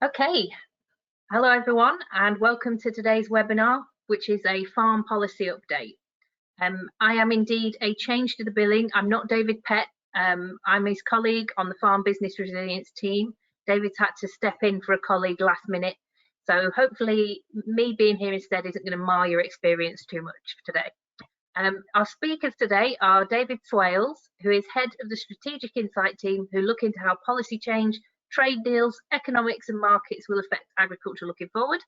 Okay, hello everyone and welcome to today's webinar, which is a farm policy update. I am indeed a change to the billing. I'm not David Pett. I'm his colleague on the Farm Business Resilience team. David's had to step in for a colleague last minute. So hopefully me being here instead isn't going to mar your experience too much today. Our speakers today are David Swales, who is head of the Strategic Insight team, who look into how policy change, trade deals, economics and markets will affect agriculture looking forward.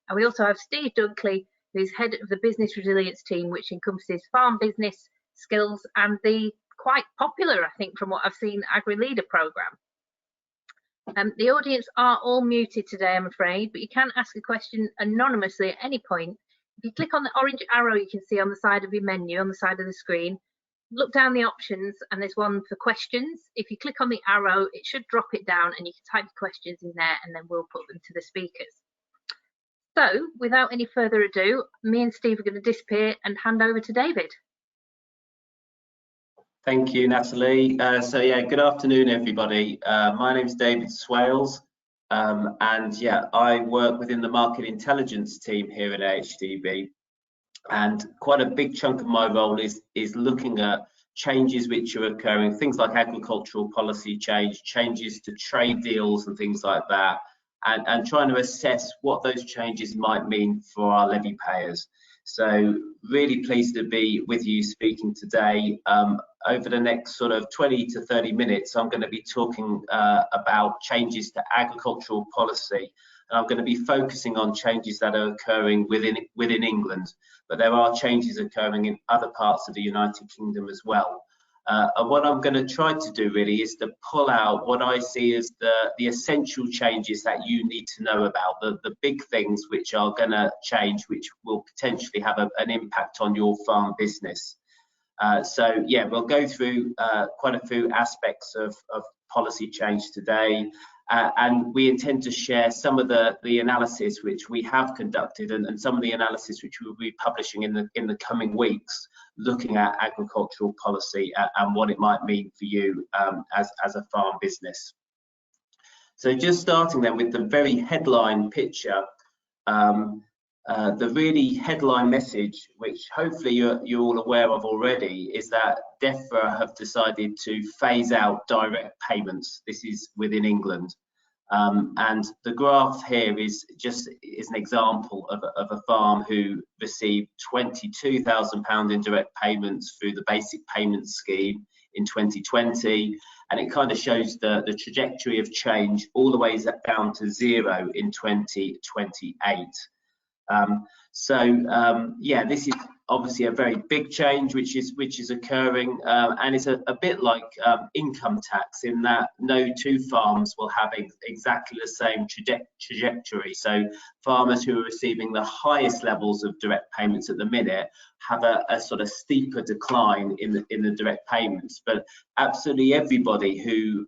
And we also have Steve Dunkley, who is head of the Business Resilience team, which encompasses farm business, skills and the quite popular, I think from what I've seen, Agri-Leader programme. The audience are all muted today, I'm afraid, but you can ask a question anonymously at any point. If you click on the orange arrow you can see on the side of your menu, on the side of the screen, look down the options and there's one for questions. If you click on the arrow, it should drop it down and you can type your questions in there and then we'll put them to the speakers. So without any further ado, me and Steve are going to disappear and hand over to David. Thank you, Natalie. Good afternoon, everybody. My name is David Swales. I work within the market intelligence team here at AHDB, and quite a big chunk of my role is looking at changes which are occurring, things like agricultural policy change, changes to trade deals and things like that, and trying to assess what those changes might mean for our levy payers. So really pleased to be with you speaking today. Over the next sort of 20 to 30 minutes, I'm going to be talking about changes to agricultural policy. And I'm going to be focusing on changes that are occurring within England, but there are changes occurring in other parts of the United Kingdom as well. And what I'm going to try to do really is to pull out what I see as the essential changes that you need to know about, the big things which are going to change, which will potentially have an impact on your farm business. We'll go through quite a few aspects of policy change today, and we intend to share some of the analysis which we have conducted and some of the analysis which we'll be publishing in the coming weeks, looking at agricultural policy and what it might mean for you as a farm business. So just starting then with the very headline picture, the really headline message, which hopefully you're all aware of already, is that DEFRA have decided to phase out direct payments. This is within England. And the graph here is an example of a farm who received £22,000 in direct payments through the basic payment scheme in 2020, and it kind of shows the trajectory of change all the way down to zero in 2028. This is obviously a very big change which is occurring, and it's a bit like income tax in that no two farms will have exactly the same trajectory. So farmers who are receiving the highest levels of direct payments at the minute have a sort of steeper decline in the direct payments, but absolutely everybody who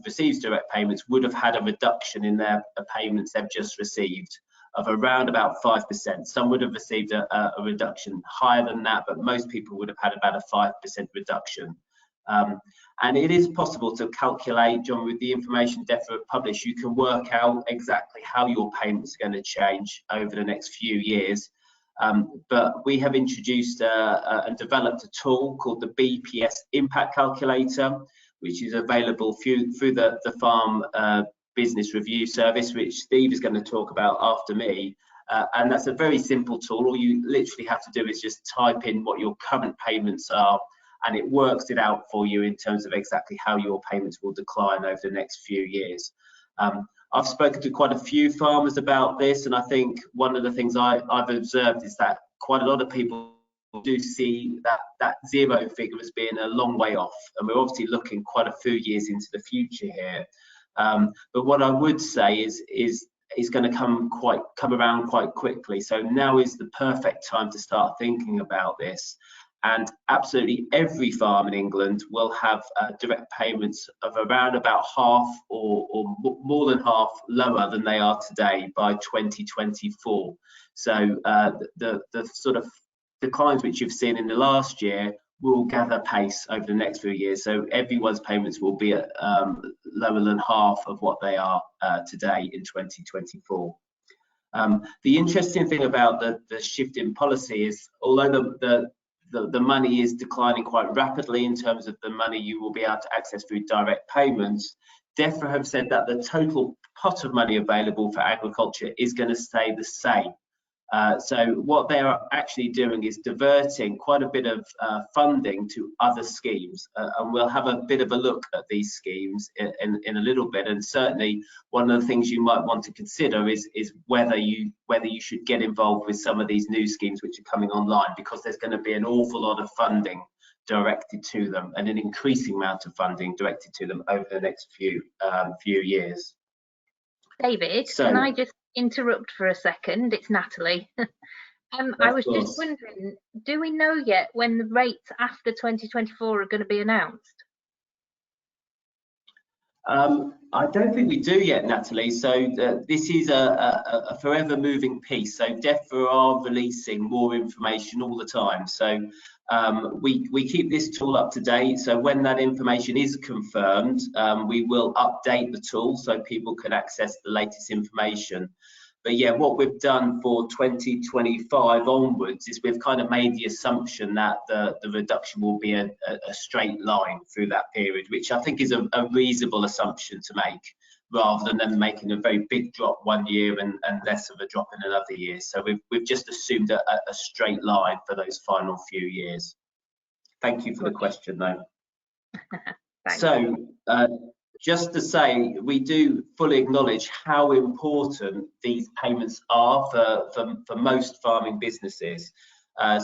receives direct payments would have had a reduction in their payments they've just received of around about 5%. Some would have received a reduction higher than that, but most people would have had about a 5% reduction. And it is possible to calculate, John, with the information DEFRA published, you can work out exactly how your payments are going to change over the next few years. But we have introduced and developed a tool called the BPS Impact Calculator, which is available through the Farm Business Review service, which Steve is going to talk about after me, and that's a very simple tool. All you literally have to do is just type in what your current payments are, and it works it out for you in terms of exactly how your payments will decline over the next few years. I've spoken to quite a few farmers about this, and I think one of the things I've observed is that quite a lot of people do see that zero figure as being a long way off, and we're obviously looking quite a few years into the future here. But what I would say is going to come around quite quickly. So now is the perfect time to start thinking about this. And absolutely every farm in England will have direct payments of around about half or more than half lower than they are today by 2024. So the sort of declines which you've seen in the last year will gather pace over the next few years. So everyone's payments will be at lower than half of what they are today in 2024. The interesting thing about the shift in policy is, although the money is declining quite rapidly in terms of the money you will be able to access through direct payments, DEFRA have said that the total pot of money available for agriculture is going to stay the same. So what they are actually doing is diverting quite a bit of funding to other schemes, and we'll have a bit of a look at these schemes in a little bit. And certainly one of the things you might want to consider is whether you should get involved with some of these new schemes which are coming online, because there's going to be an awful lot of funding directed to them, and an increasing amount of funding directed to them over the next few years. David, can I just interrupt for a second? It's Natalie. I was just wondering, do we know yet when the rates after 2024 are going to be announced? I don't think we do yet, Natalie. So this is a forever moving piece. So DEFRA are releasing more information all the time. So we keep this tool up to date. So when that information is confirmed, we will update the tool so people can access the latest information. But yeah, what we've done for 2025 onwards is we've kind of made the assumption that the reduction will be a straight line through that period, which I think is a reasonable assumption to make, rather than them making a very big drop one year and less of a drop in another year. So we've just assumed a straight line for those final few years. Thank you for the question, though. So just to say, we do fully acknowledge how important these payments are for most farming businesses.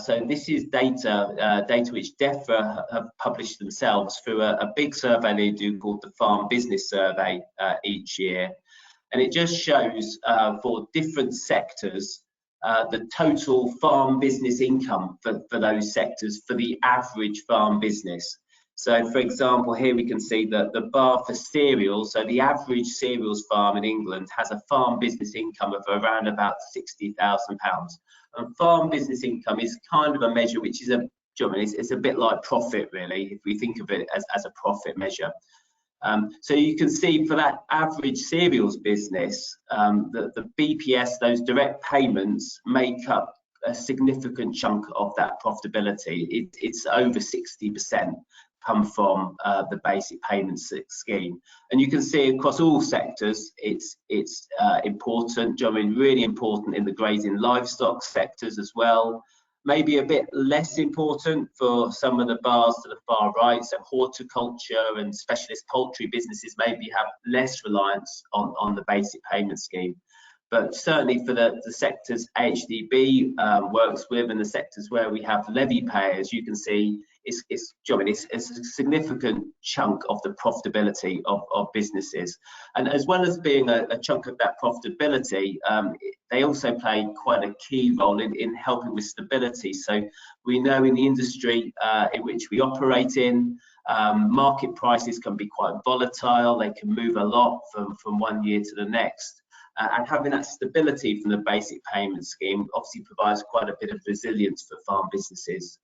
So this is data which DEFRA have published themselves through a big survey they do called the Farm Business Survey each year. And it just shows for different sectors the total farm business income for those sectors for the average farm business. So, for example, here we can see that the bar for cereals, so the average cereals farm in England has a farm business income of around about £60,000. And farm business income is kind of a measure which is it's a bit like profit, really, if we think of it as a profit measure. So you can see for that average cereals business, the BPS, those direct payments, make up a significant chunk of that profitability. It's over 60%. Come from the basic payments scheme, and you can see across all sectors it's important. I mean, really important in the grazing livestock sectors as well. Maybe a bit less important for some of the bars to the far right. So horticulture and specialist poultry businesses maybe have less reliance on the basic payment scheme. But certainly for the sectors AHDB works with, and the sectors where we have levy payers, you can see it's a significant chunk of the profitability of businesses. And as well as being a chunk of that profitability, they also play quite a key role in helping with stability. So we know in the industry in which we operate in, market prices can be quite volatile. They can move a lot from one year to the next. And having that stability from the basic payment scheme obviously provides quite a bit of resilience for farm businesses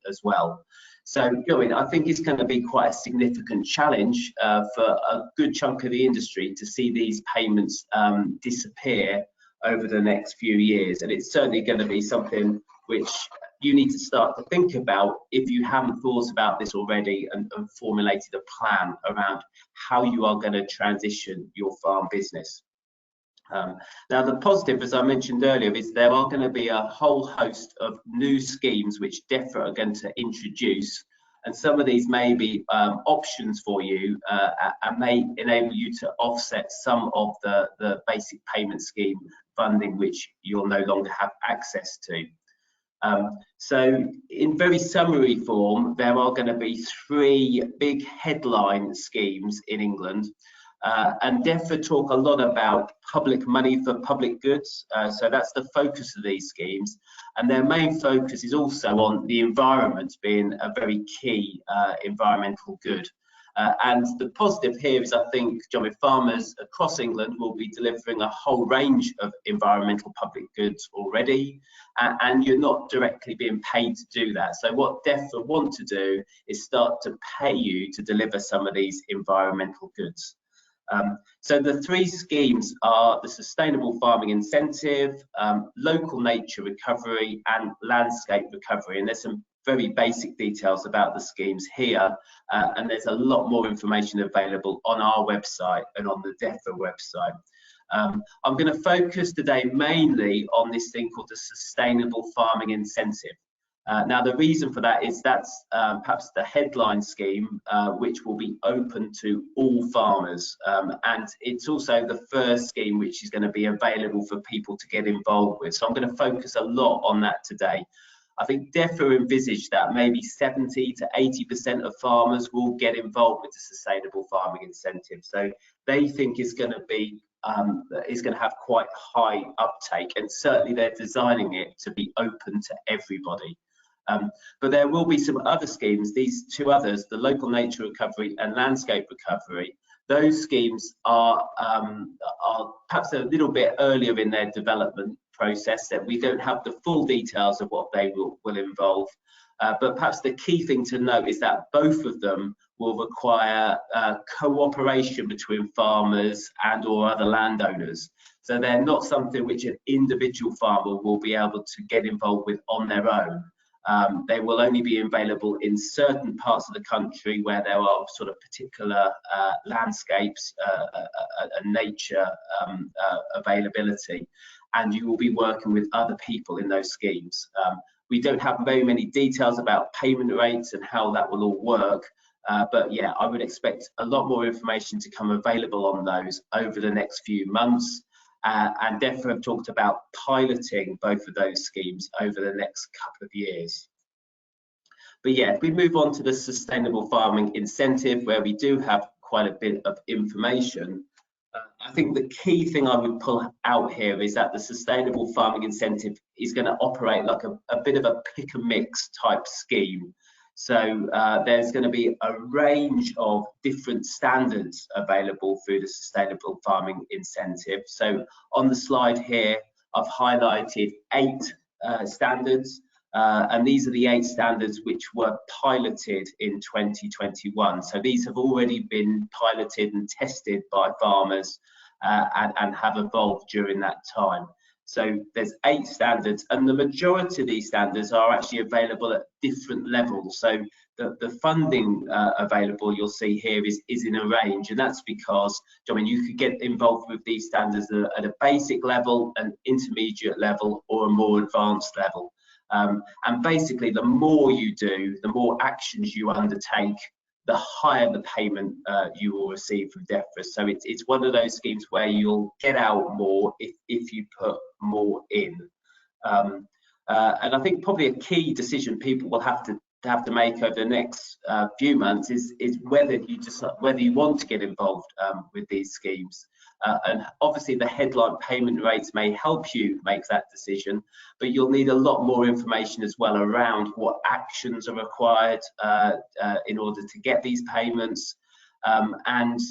as well. So, I think it's going to be quite a significant challenge for a good chunk of the industry to see these payments disappear over the next few years. And it's certainly going to be something which you need to start to think about if you haven't thought about this already and formulated a plan around how you are going to transition your farm business. Now, the positive, as I mentioned earlier, is there are going to be a whole host of new schemes which DEFRA are going to introduce, and some of these may be options for you and may enable you to offset some of the basic payment scheme funding which you'll no longer have access to. So in very summary form, there are going to be 3 big headline schemes in England. And DEFRA talk a lot about public money for public goods. So that's the focus of these schemes. And their main focus is also on the environment being a very key environmental good. And the positive here is, I think, John, with farmers across England will be delivering a whole range of environmental public goods already, and you're not directly being paid to do that. So what DEFRA want to do is start to pay you to deliver some of these environmental goods. So the three schemes are the Sustainable Farming Incentive, Local Nature Recovery and Landscape Recovery, and there's some very basic details about the schemes here, and there's a lot more information available on our website and on the DEFRA website. I'm going to focus today mainly on this thing called the Sustainable Farming Incentive. Now, the reason for that is that's perhaps the headline scheme, which will be open to all farmers. And it's also the first scheme which is going to be available for people to get involved with. So I'm going to focus a lot on that today. I think DEFRA envisaged that maybe 70 to 80% of farmers will get involved with the Sustainable Farming Incentive. So they think it's going to be is going to have quite high uptake, and certainly they're designing it to be open to everybody. But there will be some other schemes, these two others, the Local Nature Recovery and Landscape Recovery. Those schemes are perhaps a little bit earlier in their development process, that we don't have the full details of what they will involve. But perhaps the key thing to note is that both of them will require cooperation between farmers and or other landowners. So they're not something which an individual farmer will be able to get involved with on their own. They will only be available in certain parts of the country where there are sort of particular landscapes and nature availability, and you will be working with other people in those schemes. We don't have very many details about payment rates and how that will all work, but yeah, I would expect a lot more information to come available on those over the next few months. And DEFRA have talked about piloting both of those schemes over the next couple of years. But yeah, if we move on to the Sustainable Farming Incentive, where we do have quite a bit of information, I think the key thing I would pull out here is that the Sustainable Farming Incentive is going to operate like a bit of a pick and mix type scheme. So there's going to be a range of different standards available through the Sustainable Farming Incentive. So on the slide here, I've highlighted 8 standards, and these are the 8 standards which were piloted in 2021. So these have already been piloted and tested by farmers and have evolved during that time. So there's 8 standards, and the majority of these standards are actually available at different levels. So the funding available you'll see here is in a range, and that's because, I mean, you could get involved with these standards at a basic level, an intermediate level, or a more advanced level. And basically, the more you do, the more actions you undertake, the higher the payment you will receive from DEFRA. So it's one of those schemes where you'll get out more if you put more in. And I think probably a key decision people will have to make over the next few months is whether you want to get involved with these schemes. And obviously the headline payment rates may help you make that decision, but you'll need a lot more information as well around what actions are required in order to get these payments, and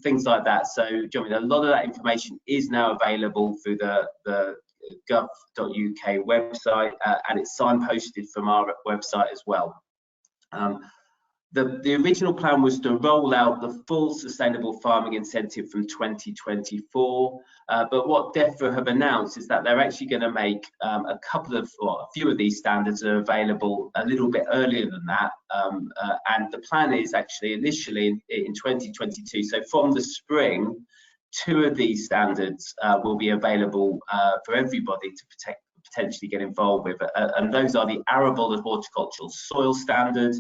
things like that. So I mean, a lot of that information is now available through the gov.uk website, and it's signposted from our website as well. The original plan was to roll out the full Sustainable Farming Incentive from 2024, but what DEFRA have announced is that they're actually going to make a few of these standards are available a little bit earlier than that, and the plan is actually initially in 2022. So from the spring, 2 of these standards will be available for everybody to potentially get involved with, and those are the Arable and Horticultural Soil Standard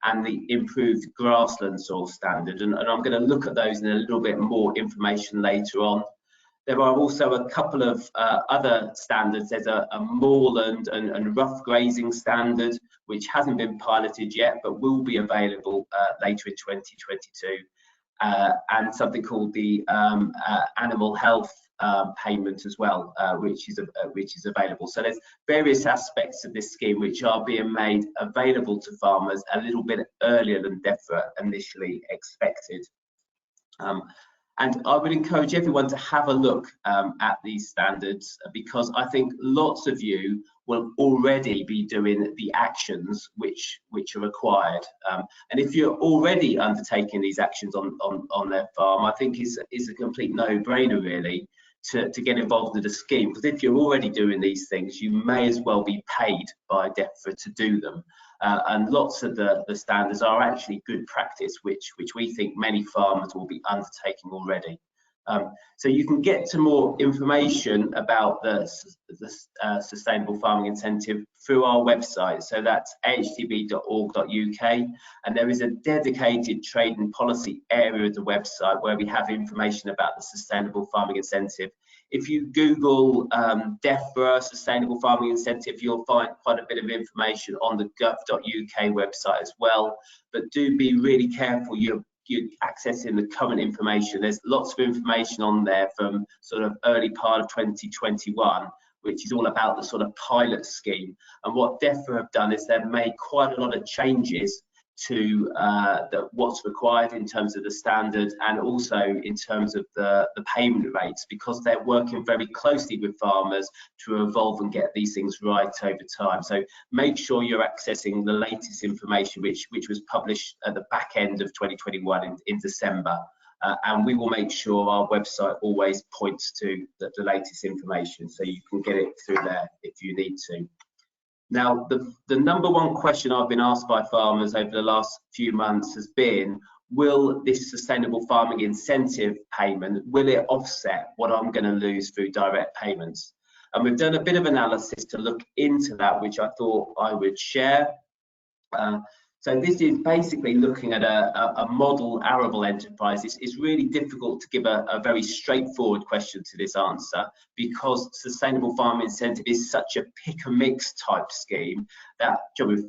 and the Improved Grassland Soil Standard, and I'm going to look at those in a little bit more information later on. There are also a couple of other standards. There's a moorland and rough grazing standard, which hasn't been piloted yet, but will be available later in 2022. and something called the animal health payment as well, which is available. So there's various aspects of this scheme which are being made available to farmers a little bit earlier than DEFRA initially expected. And I would encourage everyone to have a look at these standards, because I think lots of you will already be doing the actions which are required. And if you're already undertaking these actions on their farm, I think is a complete no-brainer really to get involved in the scheme, because if you're already doing these things, you may as well be paid by DEFRA to do them. And lots of the standards are actually good practice, which we think many farmers will be undertaking already. So you can get to more information about the Sustainable Farming Incentive through our website. So that's ahdb.org.uk, and there is a dedicated trade and policy area of the website where we have information about the Sustainable Farming Incentive. If you Google DEFRA Sustainable Farming Incentive, you'll find quite a bit of information on the gov.uk website as well. But do be really careful you're accessing the current information. There's lots of information on there from sort of early part of 2021, which is all about the sort of pilot scheme. And what DEFRA have done is they've made quite a lot of changes to what's required in terms of the standard, and also in terms of the payment rates, because they're working very closely with farmers to evolve and get these things right over time. So make sure you're accessing the latest information, which was published at the back end of 2021 in December. And we will make sure our website always points to the latest information, so you can get it through there if you need to. Now, the number one question I've been asked by farmers over the last few months has been, will this Sustainable Farming Incentive payment, will it offset what I'm going to lose through direct payments? And we've done a bit of analysis to look into that, which I thought I would share. So this is basically looking at a model arable enterprise. It's really difficult to give a very straightforward question to this answer, because Sustainable Farming Incentive is such a pick and mix type scheme that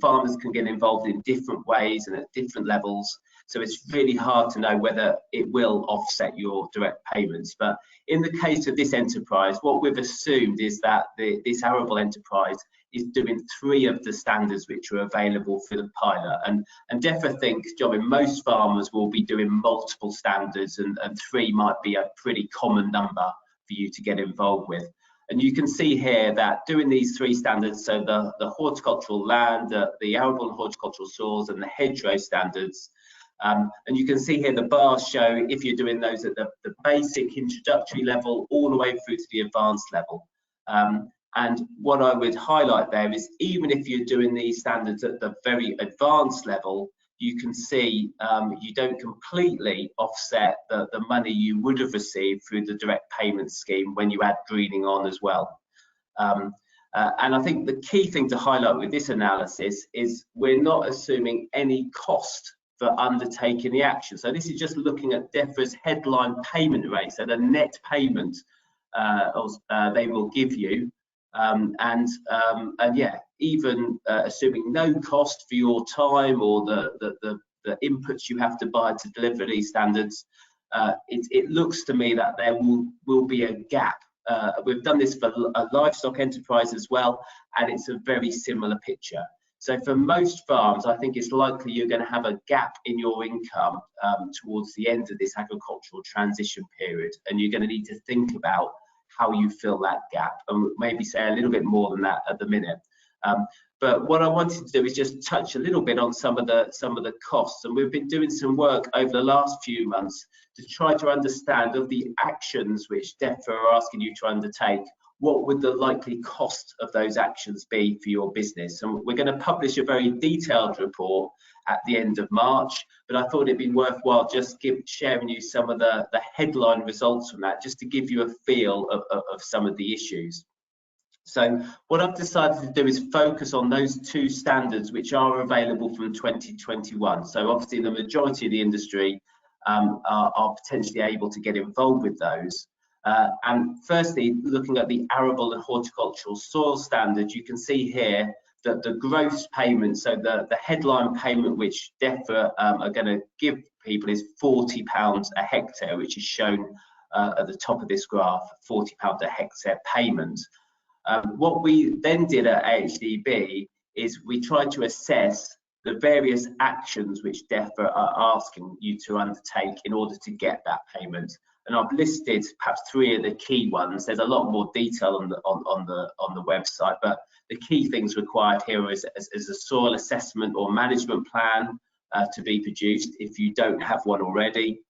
farmers can get involved in different ways and at different levels. So it's really hard to know whether it will offset your direct payments. But in the case of this enterprise, what we've assumed is that this arable enterprise is doing 3 of the standards which are available for the pilot. And DEFRA thinks, most farmers will be doing multiple standards, and 3 might be a pretty common number for you to get involved with. And you can see here that doing these 3 standards, so the horticultural land, the arable and horticultural soils, and the hedgerow standards, and you can see here the bars show if you're doing those at the basic introductory level all the way through to the advanced level. And what I would highlight there is, even if you're doing these standards at the very advanced level, you can see you don't completely offset the money you would have received through the direct payment scheme when you add greening on as well. And I think the key thing to highlight with this analysis is we're not assuming any cost for undertaking the action. So this is just looking at DEFRA's headline payment rate, so the net payment they will give you. And yeah, even assuming no cost for your time or the inputs you have to buy to deliver these standards, it looks to me that there will be a gap. We've done this for a livestock enterprise as well, and it's a very similar picture. So for most farms, I think it's likely you're going to have a gap in your income towards the end of this agricultural transition period, and you're going to need to think about how you fill that gap, and maybe say a little bit more than that at the minute. But what I wanted to do is just touch a little bit on some of the costs, and we've been doing some work over the last few months to try to understand of the actions which DEFRA are asking you to undertake, what would the likely cost of those actions be for your business. And we're going to publish a very detailed report at the end of March, but I thought it'd be worthwhile just sharing you some of the headline results from that, just to give you a feel of some of the issues. So what I've decided to do is focus on those 2 standards which are available from 2021. So obviously the majority of the industry are potentially able to get involved with those. And firstly, looking at the arable and horticultural soil standard, you can see here the gross payment, so the headline payment which DEFRA are going to give people is £40 a hectare, which is shown at the top of this graph, £40 a hectare payment. What we then did at AHDB is we tried to assess the various actions which DEFRA are asking you to undertake in order to get that payment. And I've listed perhaps 3 of the key ones. There's a lot more detail on the website, but the key things required here is a soil assessment or management plan to be produced if you don't have one already.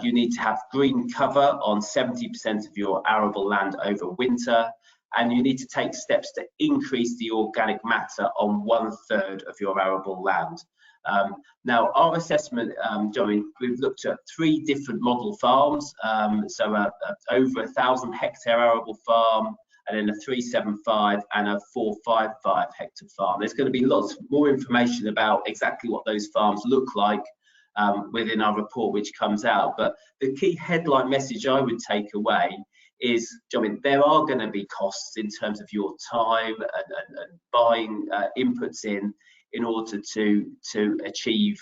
You need to have green cover on 70% of your arable land over winter, and you need to take steps to increase the organic matter on 1/3 of your arable land. Now, our assessment, Johnny, we've looked at 3 different model farms, so over 1,000 hectare arable farm, and then a 375 and a 455 hectare farm. There's going to be lots more information about exactly what those farms look like within our report which comes out, but the key headline message I would take away is, I mean, there are going to be costs in terms of your time and buying inputs in order to achieve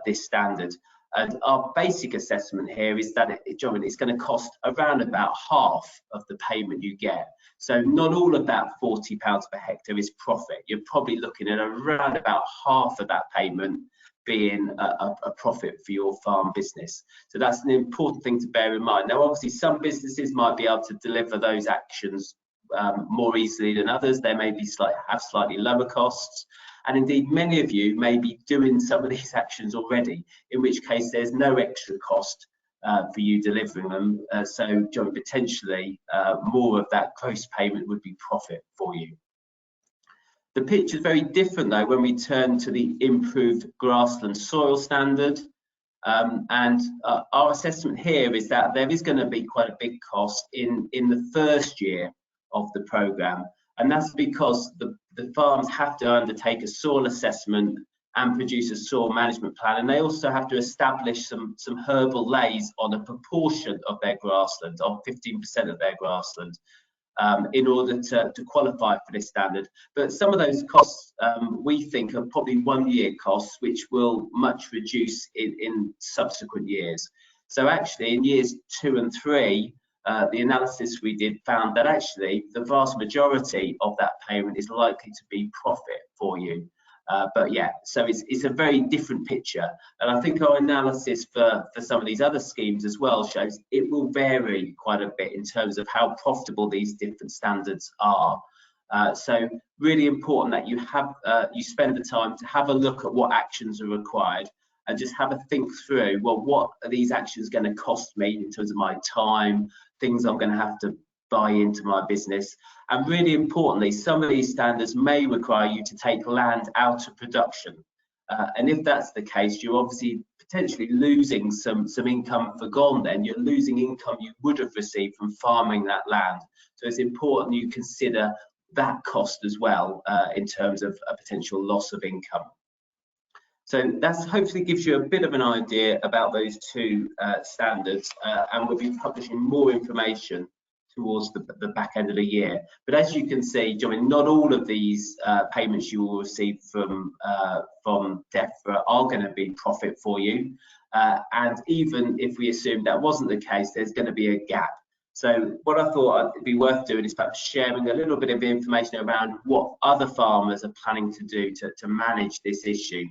this standard. And our basic assessment here is that it's going to cost around about half of the payment you get. So not all of that £40 per hectare is profit. You're probably looking at around about half of that payment being a profit for your farm business. So that's an important thing to bear in mind. Now, obviously, some businesses might be able to deliver those actions more easily than others. They may be have slightly lower costs. And indeed, many of you may be doing some of these actions already, in which case there's no extra cost for you delivering them. So potentially more of that gross payment would be profit for you. The picture is very different though when we turn to the improved grassland soil standard. And our assessment here is that there is going to be quite a big cost in the first year of the programme. And that's because the farms have to undertake a soil assessment and produce a soil management plan, and they also have to establish some herbal lays on a proportion of their grassland, on 15% of their grassland, in order to qualify for this standard. But some of those costs we think are probably 1-year costs, which will much reduce in subsequent years. So actually in years 2 and 3, the analysis we did found that actually the vast majority of that payment is likely to be profit for you. But yeah, so it's a very different picture. And I think our analysis for some of these other schemes as well shows it will vary quite a bit in terms of how profitable these different standards are. So really important that you spend the time to have a look at what actions are required and just have a think through, well, what are these actions going to cost me in terms of my time, things I'm going to have to buy into my business. And really importantly, some of these standards may require you to take land out of production. And if that's the case, you're obviously potentially losing some income for gone then. You're losing income you would have received from farming that land. So it's important you consider that cost as well in terms of a potential loss of income. So that's hopefully gives you a bit of an idea about those 2 standards, and we'll be publishing more information towards the back end of the year. But as you can see, not all of these payments you will receive from DEFRA are going to be profit for you. And even if we assume that wasn't the case, there's going to be a gap. So what I thought it'd be worth doing is perhaps sharing a little bit of information around what other farmers are planning to do to manage this issue.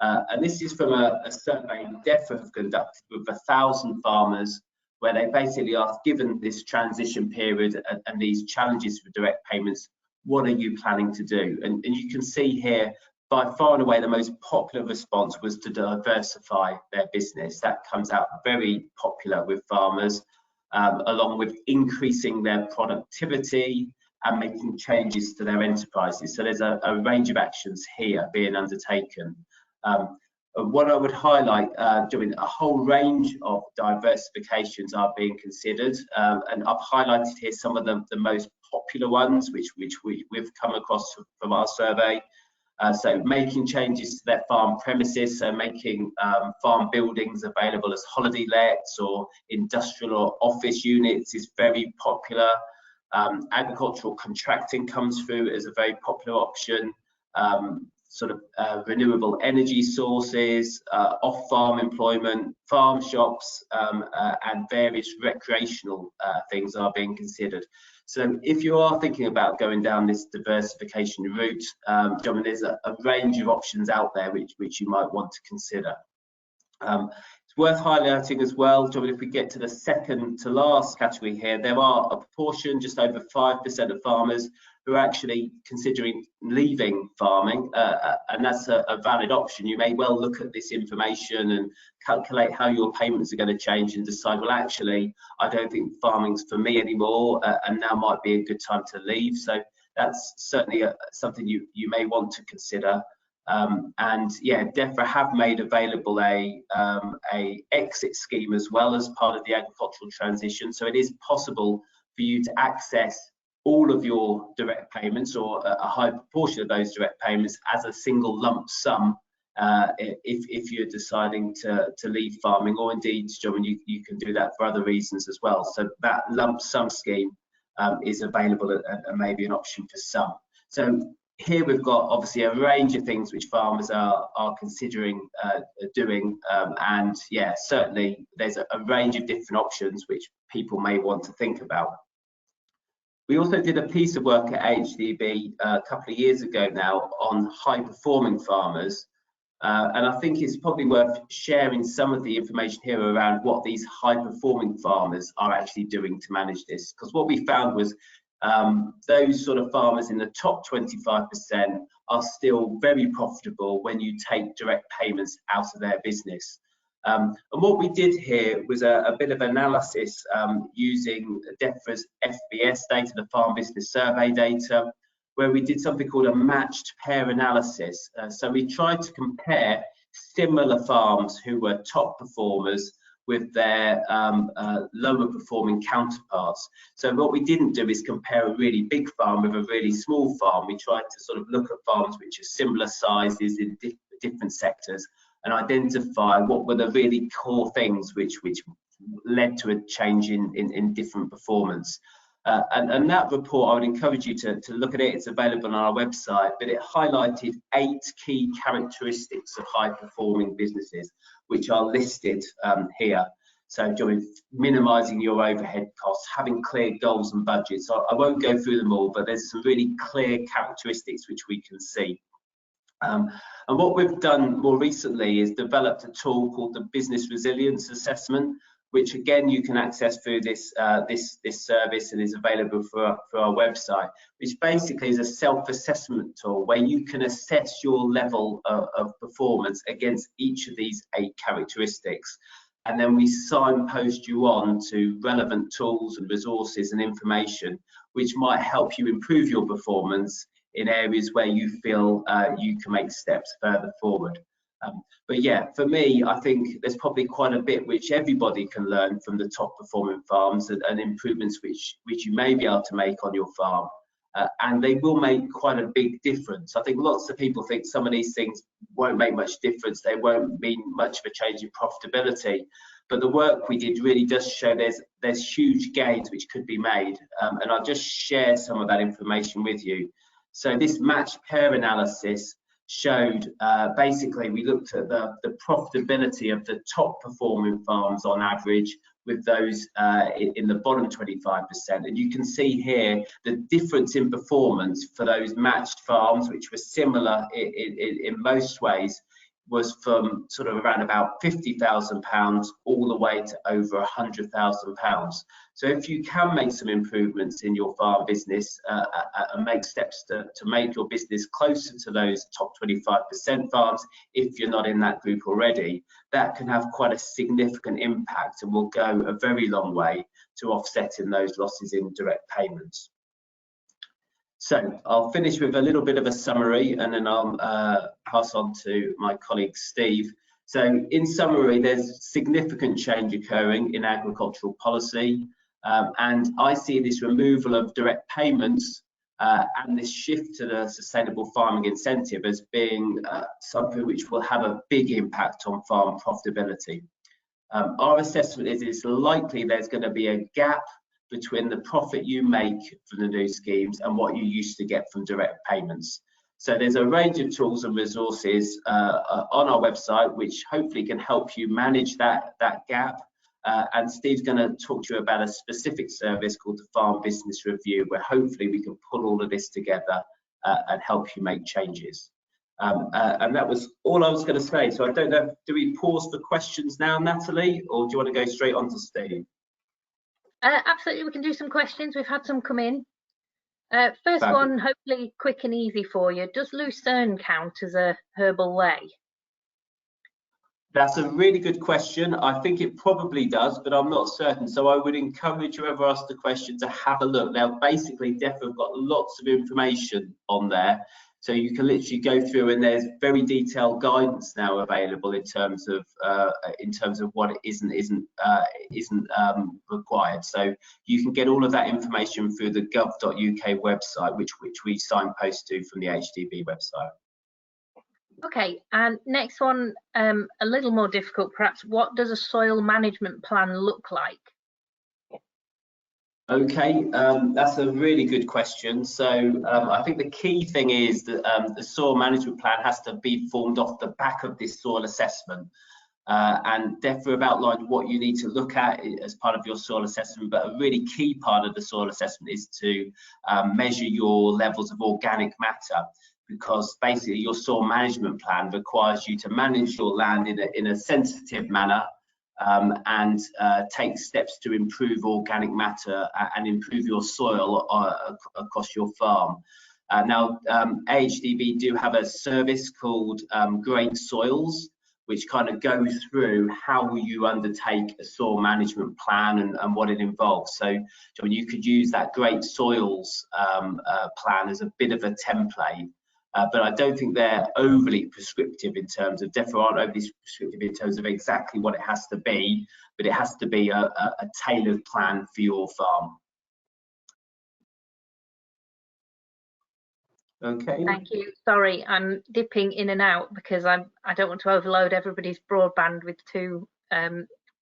And this is from a survey DEFRA have conducted with 1,000 farmers, where they basically asked, given this transition period and these challenges for direct payments, what are you planning to do? And you can see here, by far and away, the most popular response was to diversify their business. That comes out very popular with farmers, along with increasing their productivity and making changes to their enterprises. So there's a range of actions here being undertaken. What I would highlight, a whole range of diversifications are being considered, and I've highlighted here some of the most popular ones which we've come across from our survey. So making changes to their farm premises, so making farm buildings available as holiday lets or industrial or office units is very popular. Agricultural contracting comes through as a very popular option. renewable energy sources, off-farm employment, farm shops, and various recreational things are being considered. So if you are thinking about going down this diversification route, John, there's a range of options out there which you might want to consider. It's worth highlighting as well, John, if we get to the second to last category here, there are a proportion, just over 5% of farmers who are actually considering leaving farming, and that's a valid option. You may well look at this information and calculate how your payments are going to change and decide, well, actually, I don't think farming's for me anymore, and now might be a good time to leave. So that's certainly something you may want to consider. And yeah, DEFRA have made available a exit scheme as well as part of the agricultural transition. So it is possible for you to access all of your direct payments, or a high proportion of those direct payments, as a single lump sum if you're deciding to leave farming, or indeed, John, you can do that for other reasons as well. So that lump sum scheme is available and maybe an option for some. So here we've got obviously a range of things which farmers are considering doing, and yeah, certainly there's a range of different options which people may want to think about. We also did a piece of work at AHDB a couple of years ago now on high performing farmers, and I think it's probably worth sharing some of the information here around what these high performing farmers are actually doing to manage this, because what we found was those sort of farmers in the top 25% are still very profitable when you take direct payments out of their business. And what we did here was a bit of analysis using DEFRA's FBS data, the Farm Business Survey data, where we did something called a matched pair analysis. So we tried to compare similar farms who were top performers with their lower performing counterparts. So what we didn't do is compare a really big farm with a really small farm. We tried to sort of look at farms which are similar sizes in different sectors and identify what were the really core things which led to a change in different performance. And that report, I would encourage you to look at it. It's available on our website, but it highlighted 8 key characteristics of high performing businesses, which are listed here. So minimizing your overhead costs, having clear goals and budgets. I won't go through them all, but there's some really clear characteristics which we can see. And what we've done more recently is developed a tool called the Business Resilience Assessment, which again you can access through this service and is available for our website, which basically is a self-assessment tool where you can assess your level of performance against each of these 8 characteristics. And then we signpost you on to relevant tools and resources and information which might help you improve your performance in areas where you feel you can make steps further forward. But yeah, for me, I think there's probably quite a bit which everybody can learn from the top performing farms and improvements which you may be able to make on your farm. And they will make quite a big difference. I think lots of people think some of these things won't make much difference. They won't mean much of a change in profitability. But the work we did really does show there's huge gains which could be made. And I'll just share some of that information with you. So this matched pair analysis showed basically we looked at the profitability of the top performing farms on average with those in the bottom 25%, and you can see here the difference in performance for those matched farms, which were similar in most ways, was from sort of around about £50,000 all the way to over £100,000. So if you can make some improvements in your farm business and make steps to make your business closer to those top 25% farms, if you're not in that group already, that can have quite a significant impact and will go a very long way to offsetting those losses in direct payments. So I'll finish with a little bit of a summary and then I'll pass on to my colleague Steve. So in summary, there's significant change occurring in agricultural policy, and I see this removal of direct payments and this shift to the sustainable farming incentive as being something which will have a big impact on farm profitability. Our assessment is it's likely there's going to be a gap between the profit you make from the new schemes and what you used to get from direct payments. So there's a range of tools and resources on our website, which hopefully can help you manage that gap. And Steve's going to talk to you about a specific service called the Farm Business Review, where hopefully we can pull all of this together and help you make changes. And that was all I was going to say. So I don't know, do we pause for questions now, Natalie, or do you want to go straight on to Steve? Absolutely, we can do some questions. We've had some come in. First Fabulous. one, hopefully quick and easy for you. Does lucerne count as a herbal ley? That's a really good question. I think it probably does, but I'm not certain. So I would encourage whoever asked the question to have a look. Now, basically, DEFRA have got lots of information on there. So you can literally go through, and there's very detailed guidance now available in terms of what isn't required. So you can get all of that information through the gov.uk website, which we signpost to from the AHDB website. Okay, and next one, a little more difficult perhaps. What does a soil management plan look like? Okay, that's a really good question. So I think the key thing is that the soil management plan has to be formed off the back of this soil assessment. And DEFRA have outlined what you need to look at as part of your soil assessment, but a really key part of the soil assessment is to measure your levels of organic matter, because basically your soil management plan requires you to manage your land in a sensitive manner, and take steps to improve organic matter and improve your soil across your farm. Now, AHDB do have a service called Great Soils, which kind of goes through how you undertake a soil management plan and what it involves. So you could use that Great Soils plan as a bit of a template. But I don't think they're overly prescriptive in terms of, DEFRA aren't overly prescriptive in terms of exactly what it has to be, but it has to be a tailored plan for your farm. Okay. Thank you. Sorry, I'm dipping in and out because I don't want to overload everybody's broadband with two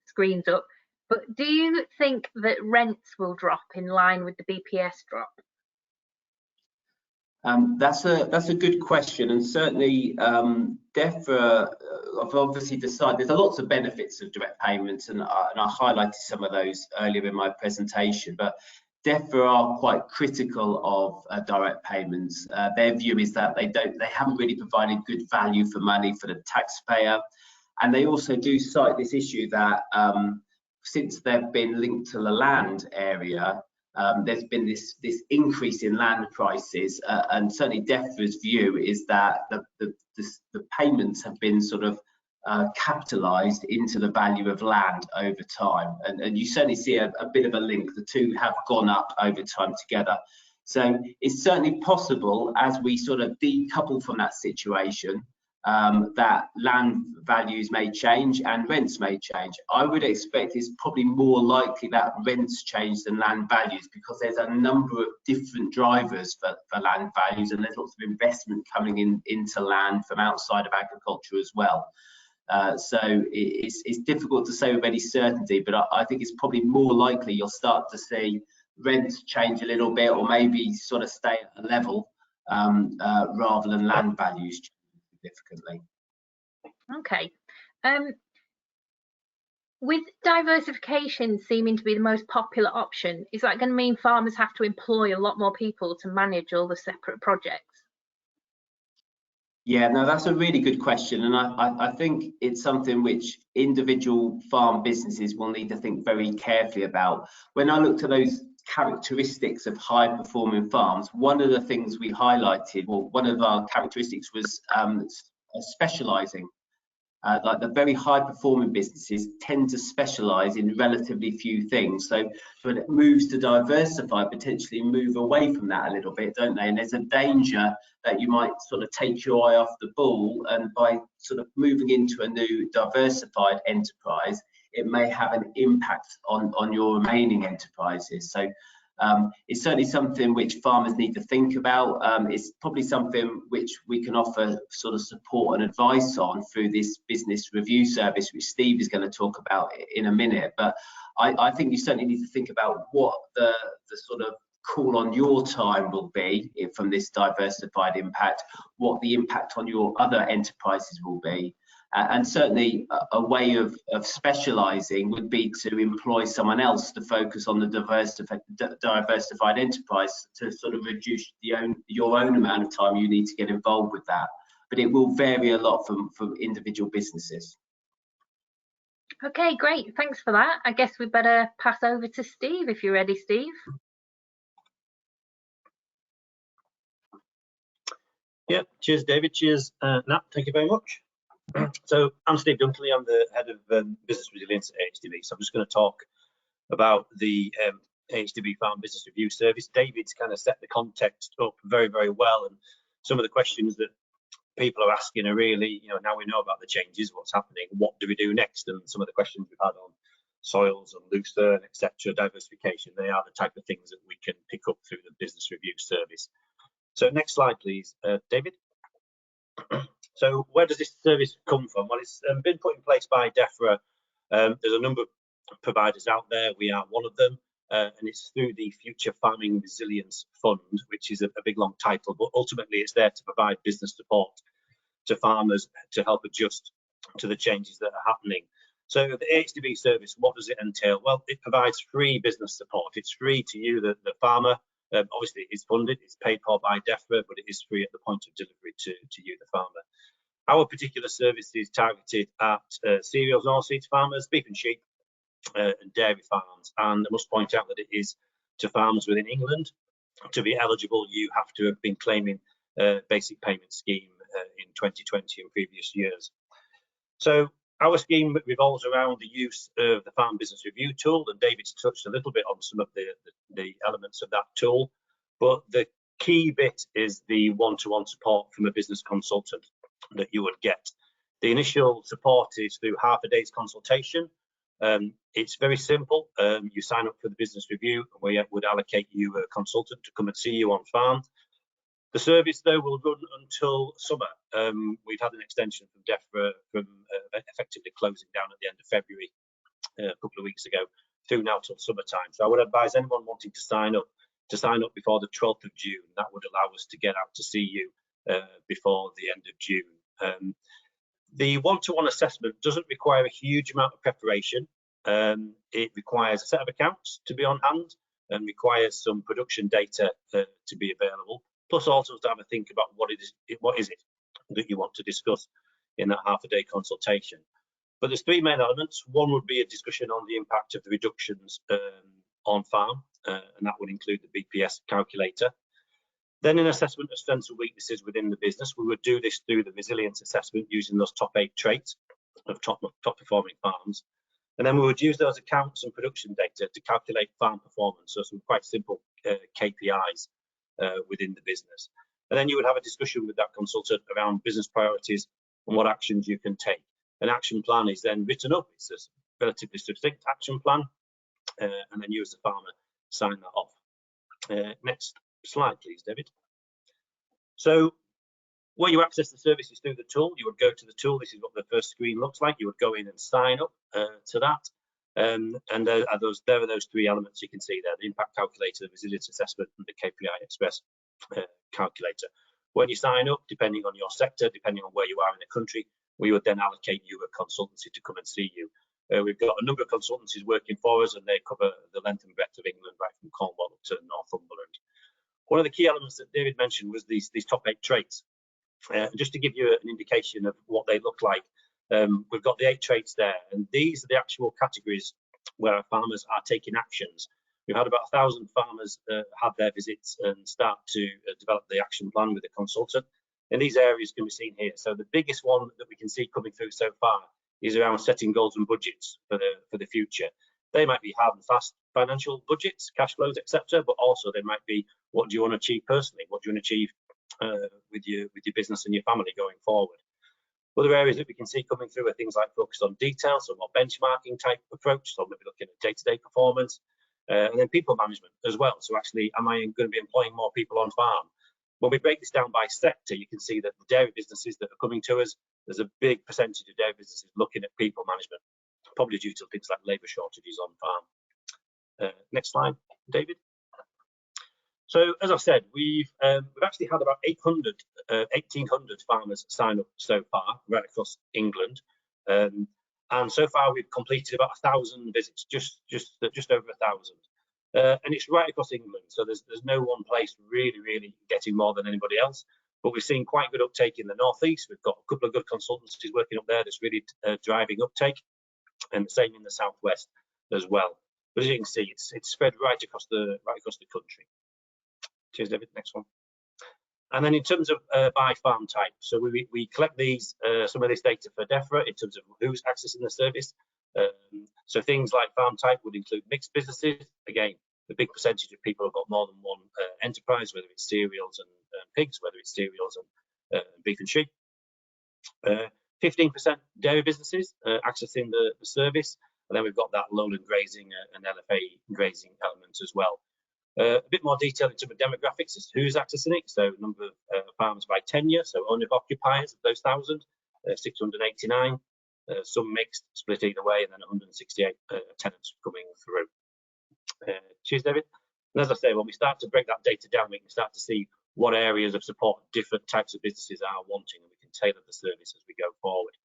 screens up. But do you think that rents will drop in line with the BPS drop? That's a good question, and certainly DEFRA have obviously decided there's lots of benefits of direct payments, and I highlighted some of those earlier in my presentation. But DEFRA are quite critical of direct payments. Their view is that they haven't really provided good value for money for the taxpayer, and they also do cite this issue that since they've been linked to the land area, there's been this increase in land prices, and certainly DEFRA's view is that the payments have been sort of capitalised into the value of land over time, and you certainly see a bit of a link. The two have gone up over time together. So it's certainly possible, as we sort of decouple from that situation, that land values may change and rents may change. I would expect it's probably more likely that rents change than land values, because there's a number of different drivers for land values, and there's lots of investment coming into land from outside of agriculture as well. So it's difficult to say with any certainty, but I think it's probably more likely you'll start to see rents change a little bit, or maybe sort of stay at a level rather than land values change significantly. Okay. With diversification seeming to be the most popular option, is that going to mean farmers have to employ a lot more people to manage all the separate projects? Yeah, no, that's a really good question, and I think it's something which individual farm businesses will need to think very carefully about. When I looked at those characteristics of high performing farms, one of the things we highlighted, well, one of our characteristics was specializing. Like the very high performing businesses tend to specialize in relatively few things. So when it moves to diversify, potentially move away from that a little bit, don't they? And there's a danger that you might sort of take your eye off the ball, and by sort of moving into a new diversified enterprise, it may have an impact on your remaining enterprises. So it's certainly something which farmers need to think about. It's probably something which we can offer sort of support and advice on through this business review service, which Steve is going to talk about in a minute. But I think you certainly need to think about what the sort of call on your time will be from this diversified impact, what the impact on your other enterprises will be. And certainly a way of specialising would be to employ someone else to focus on the diversified enterprise to sort of reduce your own amount of time you need to get involved with that. But it will vary a lot from individual businesses. Okay, great. Thanks for that. I guess we better pass over to Steve if you're ready, Steve. Yeah, cheers, David. Cheers, Nat. Thank you very much. So I'm Steve Dunkley. I'm the head of business resilience at AHDB. So I'm just going to talk about the AHDB Farm Business Review Service. David's kind of set the context up very, very well, and some of the questions that people are asking are really, now we know about the changes, what's happening, what do we do next? And some of the questions we've had on soils and lucerne, etc., diversification, they are the type of things that we can pick up through the business review service. So next slide, please, David. So where does this service come from? Well, it's been put in place by DEFRA. There's a number of providers out there. We are one of them, and it's through the Future Farming Resilience Fund, which is a big long title, but ultimately it's there to provide business support to farmers to help adjust to the changes that are happening. So the AHDB service, what does it entail? Well, it provides free business support. It's free to you, the farmer. Obviously, it's funded, it's paid for by DEFRA, but it is free at the point of delivery to you, the farmer. Our particular service is targeted at cereals and oilseeds farmers, beef and sheep, and dairy farms. And I must point out that it is to farmers within England. To be eligible, you have to have been claiming basic payment scheme in 2020 and previous years. So our scheme revolves around the use of the Farm Business Review tool, and David's touched a little bit on some of the elements of that tool. But the key bit is the one-to-one support from a business consultant that you would get. The initial support is through half a day's consultation. It's very simple. You sign up for the business review, and we would allocate you a consultant to come and see you on farm. The service, though, will run until summer. We've had an extension from DEFRA from effectively closing down at the end of February a couple of weeks ago through now till summertime. So I would advise anyone wanting to sign up before the 12th of June. That would allow us to get out to see you before the end of June. The one-to-one assessment doesn't require a huge amount of preparation. It requires a set of accounts to be on hand and requires some production data to be available, plus also to have a think about what is it that you want to discuss in that half-a-day consultation. But there's three main elements. One would be a discussion on the impact of the reductions on farm, and that would include the BPS calculator. Then an assessment of strengths and weaknesses within the business. We would do this through the resilience assessment using those top 8 traits of top performing farms. And then we would use those accounts and production data to calculate farm performance, so some quite simple KPIs within the business. And then you would have a discussion with that consultant around business priorities and what actions you can take. An action plan is then written up. It's a relatively succinct action plan, and then you as the farmer sign that off. Next slide, please, David. So where you access the service is through the tool. You would go to the tool. This is what the first screen looks like. You would go in and sign up to that. And there are those 3 elements you can see there: the impact calculator, the resilience assessment, and the KPI Express calculator. When you sign up, depending on your sector, depending on where you are in the country, we would then allocate you a consultancy to come and see you. We've got a number of consultancies working for us, and they cover the length and breadth of England, right from Cornwall up to Northumberland. One of the key elements that David mentioned was these top 8 traits. Just to give you an indication of what they look like, we've got the 8 traits there, and these are the actual categories where our farmers are taking actions. We've had about 1,000 farmers have their visits and start to develop the action plan with a consultant. And these areas can be seen here. So the biggest one that we can see coming through so far is around setting goals and budgets for the future. They might be hard and fast financial budgets, cash flows, etc., but also they might be, what do you want to achieve personally? What do you want to achieve with your business and your family going forward? Other areas that we can see coming through are things like focus on detail, so more benchmarking type approach, so maybe looking at day-to-day performance, and then people management as well. So actually, am I going to be employing more people on farm? When we break this down by sector, you can see that the dairy businesses that are coming to us, there's a big percentage of dairy businesses looking at people management, probably due to things like labour shortages on farm. Next slide, David. So as I said, we've actually had about 1,800 farmers sign up so far right across England, and so far we've completed about 1,000 visits, just over 1,000, and it's right across England. So there's no one place really getting more than anybody else. But we've seen quite good uptake in the northeast. We've got a couple of good consultancies working up there that's really driving uptake, and the same in the southwest as well. But as you can see, it's spread right across the country. Cheers, David. Next one. And then in terms of by farm type, so we collect these some of this data for DEFRA in terms of who's accessing the service. So things like farm type would include mixed businesses. Again, the big percentage of people have got more than one enterprise, whether it's cereals and pigs, whether it's cereals and beef and sheep. 15% dairy businesses accessing the service, and then we've got that lowland grazing and LFA grazing element as well. A bit more detail in terms of demographics as to who's accessing it. So number of farmers by tenure, so owner of occupiers of those 1,000, 689, some mixed, split either way, and then 168 tenants coming through. Cheers, David. And as I say, when we start to break that data down, we can start to see what areas of support different types of businesses are wanting, and we can tailor the service as we go forward.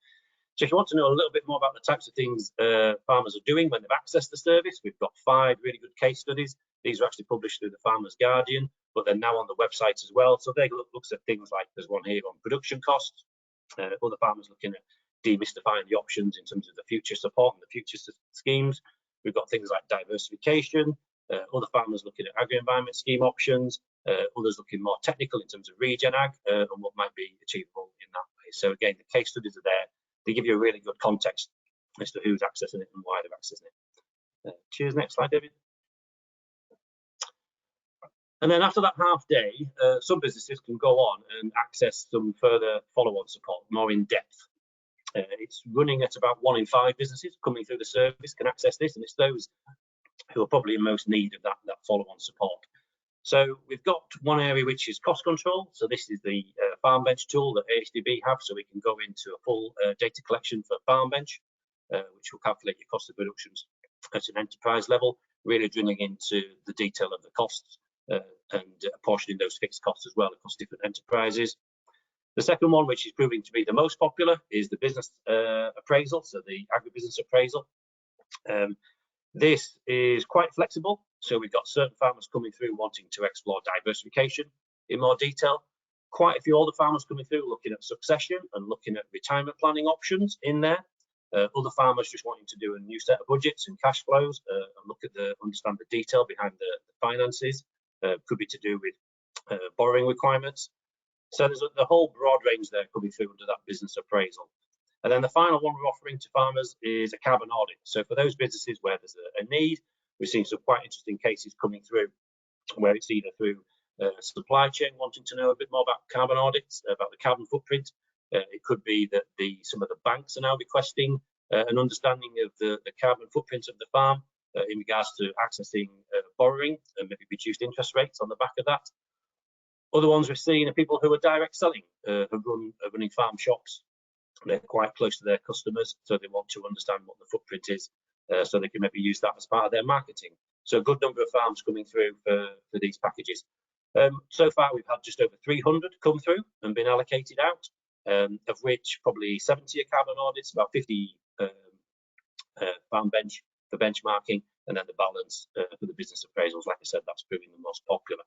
So if you want to know a little bit more about the types of things farmers are doing when they've accessed the service, we've got 5 really good case studies. These are actually published through the Farmers Guardian, but they're now on the website as well. So they looks at things like, there's one here on production costs, other farmers looking at demystifying the options in terms of the future support and the future schemes. We've got things like diversification, other farmers looking at agri-environment scheme options, others looking more technical in terms of regen ag and what might be achievable in that way. So again, the case studies are there. They give you a really good context as to who's accessing it and why they're accessing it. Cheers, next slide, David. And then after that half day, some businesses can go on and access some further follow-on support, more in depth. It's running at about 1 in 5 businesses coming through the service can access this, and it's those who are probably in most need of that follow-on support. So we've got one area which is cost control. So this is the farm bench tool that AHDB have, so we can go into a full data collection for farm bench, which will calculate your cost of productions at an enterprise level, really drilling into the detail of the costs and apportioning those fixed costs as well across different enterprises. The second one, which is proving to be the most popular, is the business appraisal, so the agribusiness appraisal. This is quite flexible, so we've got certain farmers coming through wanting to explore diversification in more detail. Quite a few older farmers coming through looking at succession and looking at retirement planning options in there. Other farmers just wanting to do a new set of budgets and cash flows and look at understand the detail behind the finances. Could be to do with borrowing requirements. So there's the whole broad range there coming through under that business appraisal. And then the final one we're offering to farmers is a carbon audit. So for those businesses where there's a need, we've seen some quite interesting cases coming through where it's either through supply chain wanting to know a bit more about carbon audits, about the carbon footprint. It could be that some of the banks are now requesting an understanding of the carbon footprint of the farm in regards to accessing borrowing and maybe reduced interest rates on the back of that. Other ones we're seeing are people who are direct selling, are running farm shops. They're quite close to their customers, so they want to understand what the footprint is, so they can maybe use that as part of their marketing. So a good number of farms coming through for these packages. So far, we've had just over 300 come through and been allocated out, of which probably 70 are carbon audits, about 50 farm bench for benchmarking, and then the balance for the business appraisals. Like I said, that's proving the most popular.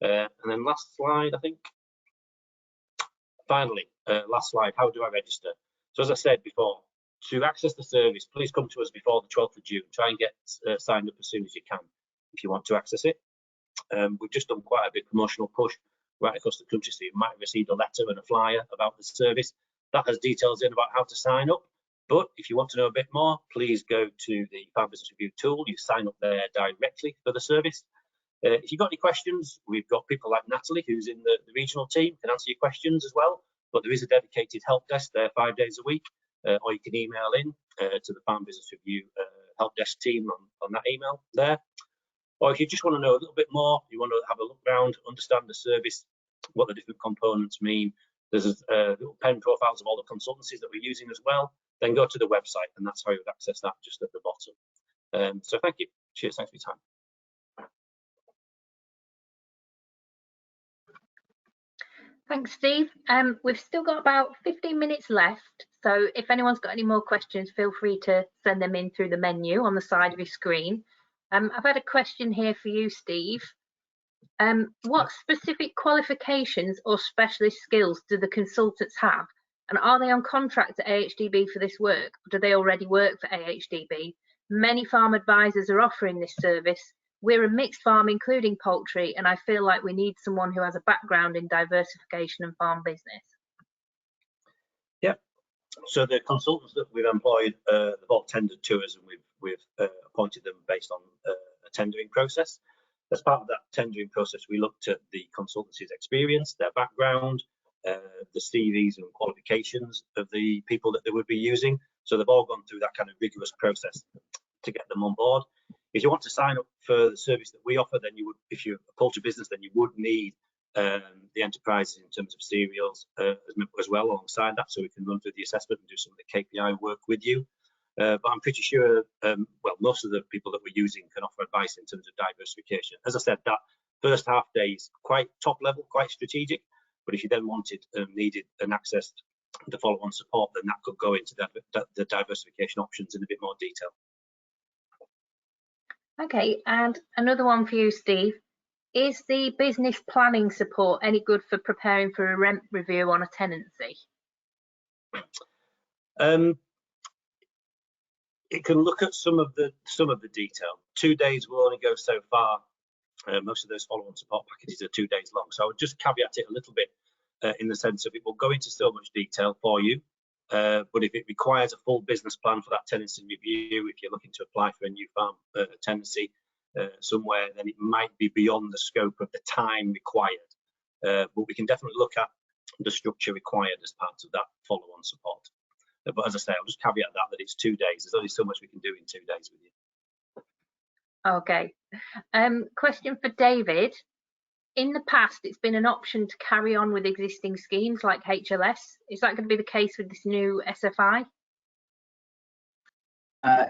And then last slide, I think. Finally, last slide, how do I register? So as I said before, to access the service, please come to us before the 12th of June. Try and get signed up as soon as you can if you want to access it. We've just done quite a big promotional push right across the country, so you might have received a letter and a flyer about the service. That has details in about how to sign up. But if you want to know a bit more, please go to the Farm Business Review tool. You sign up there directly for the service. If you've got any questions, we've got people like Natalie, who's in the regional team, can answer your questions as well. But there is a dedicated help desk there 5 days a week, or you can email in to the Farm Business Review help desk team on that email there. Or if you just want to know a little bit more, you want to have a look around, understand the service, what the different components mean. There's little pen profiles of all the consultancies that we're using as well. Then go to the website, and that's how you would access that just at the bottom. So thank you. Cheers. Thanks for your time. Thanks, Steve. We've still got about 15 minutes left, so if anyone's got any more questions, feel free to send them in through the menu on the side of your screen. I've had a question here for you, Steve. What specific qualifications or specialist skills do the consultants have? And are they on contract at AHDB for this work? Or do they already work for AHDB? Many farm advisors are offering this service. We're a mixed farm, including poultry, and I feel like we need someone who has a background in diversification and farm business. Yep. So the consultants that we've employed, they've all tendered to us, and we've appointed them based on a tendering process. As part of that tendering process, we looked at the consultancy's experience, their background, the CVs and qualifications of the people that they would be using. So they've all gone through that kind of rigorous process to get them on board. If you want to sign up for the service that we offer, then you would, if you're a poultry business, then you would need the enterprises in terms of cereals as well alongside that, so we can run through the assessment and do some of the KPI work with you. But I'm pretty sure, well, most of the people that we're using can offer advice in terms of diversification. As I said, that first half day is quite top level, quite strategic. But if you then wanted, needed and accessed the follow-on support, then that could go into the diversification options in a bit more detail. Okay, and another one for you, Steve. Is the business planning support any good for preparing for a rent review on a tenancy? It can look at some of the detail. 2 days will only go so far. Most of those follow-on support packages are 2 days long, so I would just caveat it a little bit in the sense of it will go into so much detail for you. But if it requires a full business plan for that tenancy review, if you're looking to apply for a new farm tenancy somewhere, then it might be beyond the scope of the time required. But we can definitely look at the structure required as part of that follow-on support. But as I say, I'll just caveat that it's 2 days. There's only so much we can do in 2 days with you. Okay. Question for David. In the past, it's been an option to carry on with existing schemes like HLS. Is that going to be the case with this new SFI?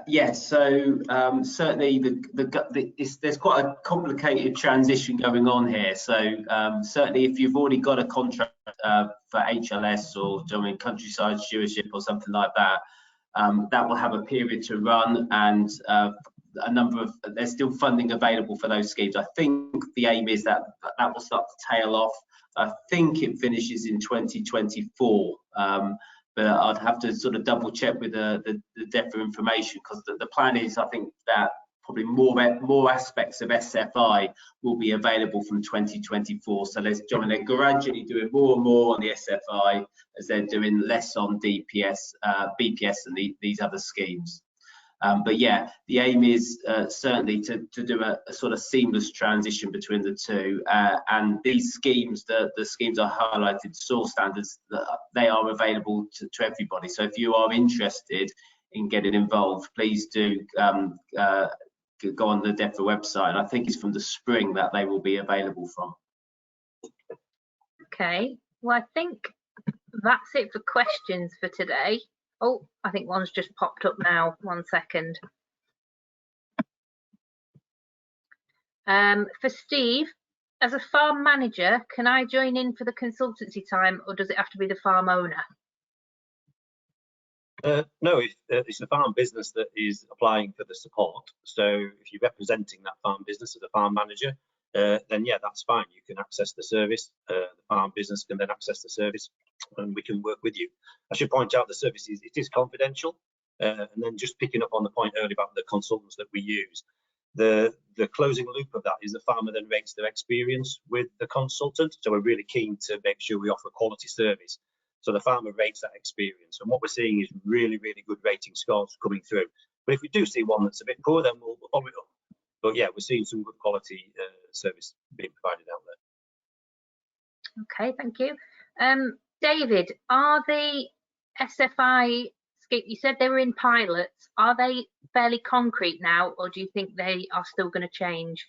Yes, so certainly there's quite a complicated transition going on here. So certainly if you've already got a contract for HLS or doing countryside stewardship or something like that, that will have a period to run, and there's still funding available for those schemes. I think the aim is that will start to tail off. I think it finishes in 2024. But I'd have to sort of double check with the DEFRA information, because the plan is, I think, that probably more aspects of SFI will be available from 2024. So they're gradually doing more and more on the SFI as they're doing less on DPS, BPS and these other schemes. But yeah, the aim is certainly to do a sort of seamless transition between the two. And these schemes, the schemes are highlighted, soil standards, they are available to everybody. So if you are interested in getting involved, please do go on the DEFRA website. And I think it's from the spring that they will be available from. Okay, well, I think that's it for questions for today. Oh, I think one's just popped up now. 1 second. For Steve, as a farm manager, can I join in for the consultancy time, or does it have to be the farm owner? No, it's the farm business that is applying for the support. So if you're representing that farm business as a farm manager, then yeah, that's fine. You can access the service. The farm business can then access the service, and we can work with you. I should point out the service it is confidential. And then just picking up on the point earlier about the consultants that we use, the closing loop of that is the farmer then rates their experience with the consultant. So we're really keen to make sure we offer quality service. So the farmer rates that experience, and what we're seeing is really, really good rating scores coming through. But if we do see one that's a bit poor, then we'll follow it up. But yeah, we're seeing some good quality service being provided out there. Okay, thank you. David, are the SFI, you said they were in pilots, are they fairly concrete now, or do you think they are still going to change?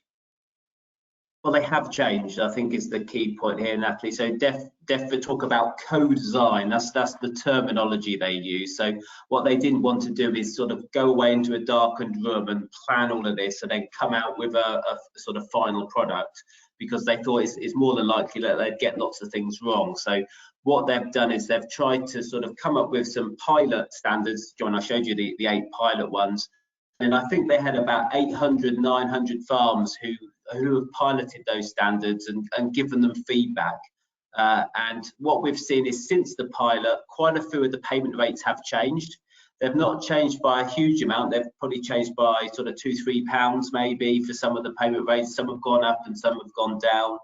Well, they have changed, I think, is the key point here, Natalie. So talk about co-design. That's the terminology they use. So what they didn't want to do is sort of go away into a darkened room and plan all of this and then come out with a sort of final product, because they thought it's more than likely that they'd get lots of things wrong. So what they've done is they've tried to sort of come up with some pilot standards. John, I showed you the 8 pilot ones. And I think they had about 800, 900 farms who have piloted those standards and given them feedback. And what we've seen is, since the pilot, quite a few of the payment rates have changed. They've not changed by a huge amount. They've probably changed by sort of £2–3 maybe for some of the payment rates. Some have gone up and some have gone down.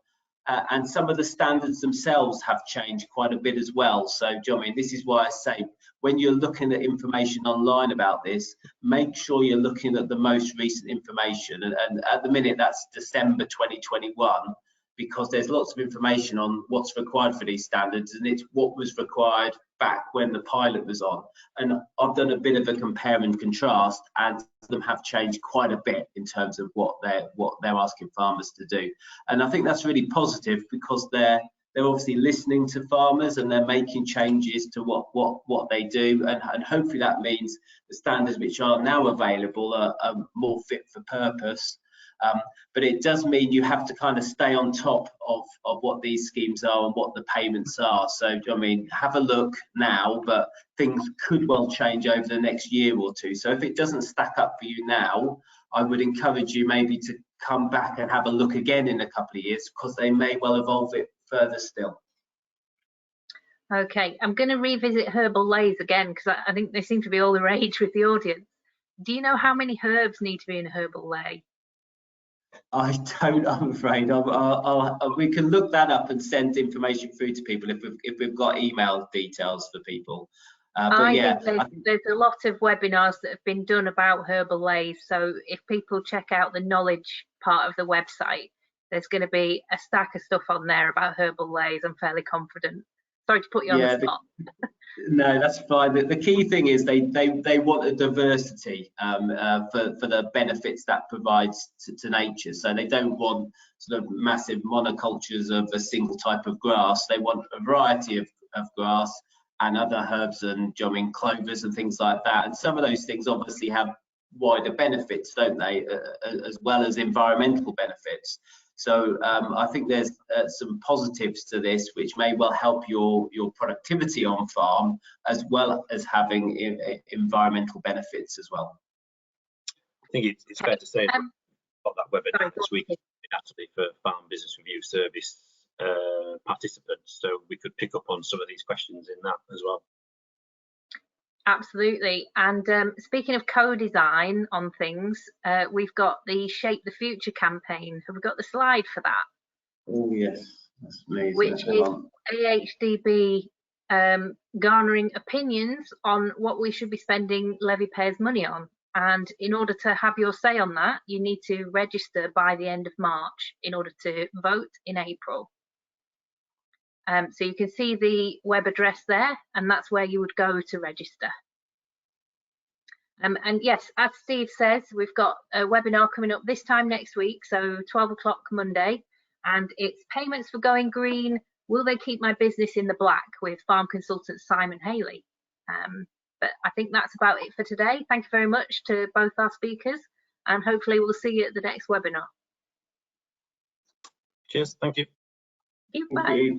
And some of the standards themselves have changed quite a bit as well. So, John, I mean, this is why I say, when you're looking at information online about this, make sure you're looking at the most recent information. And at the minute, that's December 2021, because there's lots of information on what's required for these standards, and it's what was required back when the pilot was on. And I've done a bit of a compare and contrast, and them have changed quite a bit in terms of what they're asking farmers to do. And I think that's really positive, because they're obviously listening to farmers and they're making changes to what they do, and hopefully that means the standards which are now available are more fit for purpose. But it does mean you have to kind of stay on top of what these schemes are and what the payments are. So, I mean, have a look now, but things could well change over the next year or two. So if it doesn't stack up for you now, I would encourage you maybe to come back and have a look again in a couple of years, because they may well evolve it further still. Okay, I'm going to revisit herbal lays again, because I think they seem to be all the rage with the audience. Do you know how many herbs need to be in a herbal lay? I don't, I'm afraid. We can look that up and send information through to people if we've got email details for people. But yeah, I think there's a lot of webinars that have been done about herbal lays. So if people check out the knowledge part of the website, there's going to be a stack of stuff on there about herbal lays. I'm fairly confident. Sorry to put you on the spot. No, that's fine. The key thing is they want a diversity for the benefits that provides to nature. So they don't want sort of massive monocultures of a single type of grass. They want a variety of grass and other herbs and clovers and things like that. And some of those things obviously have wider benefits, don't they, as well as environmental benefits. So I think there's some positives to this, which may well help your productivity on farm, as well as having environmental benefits as well. I think it's fair to say that that webinar this week actually for Farm Business Review Service participants, so we could pick up on some of these questions in that as well. Absolutely. And speaking of co-design on things, we've got the Shape the Future campaign. Have we got the slide for that? Oh yes, that's amazing. Which is AHDB garnering opinions on what we should be spending levy payers' money on. And in order to have your say on that, you need to register by the end of March in order to vote in April. So you can see the web address there, and that's where you would go to register. And yes, as Steve says, we've got a webinar coming up this time next week, so 12 o'clock Monday, and it's Payments for Going Green, Will They Keep My Business in the Black, with farm consultant Simon Haley. But I think that's about it for today. Thank you very much to both our speakers, and hopefully we'll see you at the next webinar. Cheers, thank you. Bye.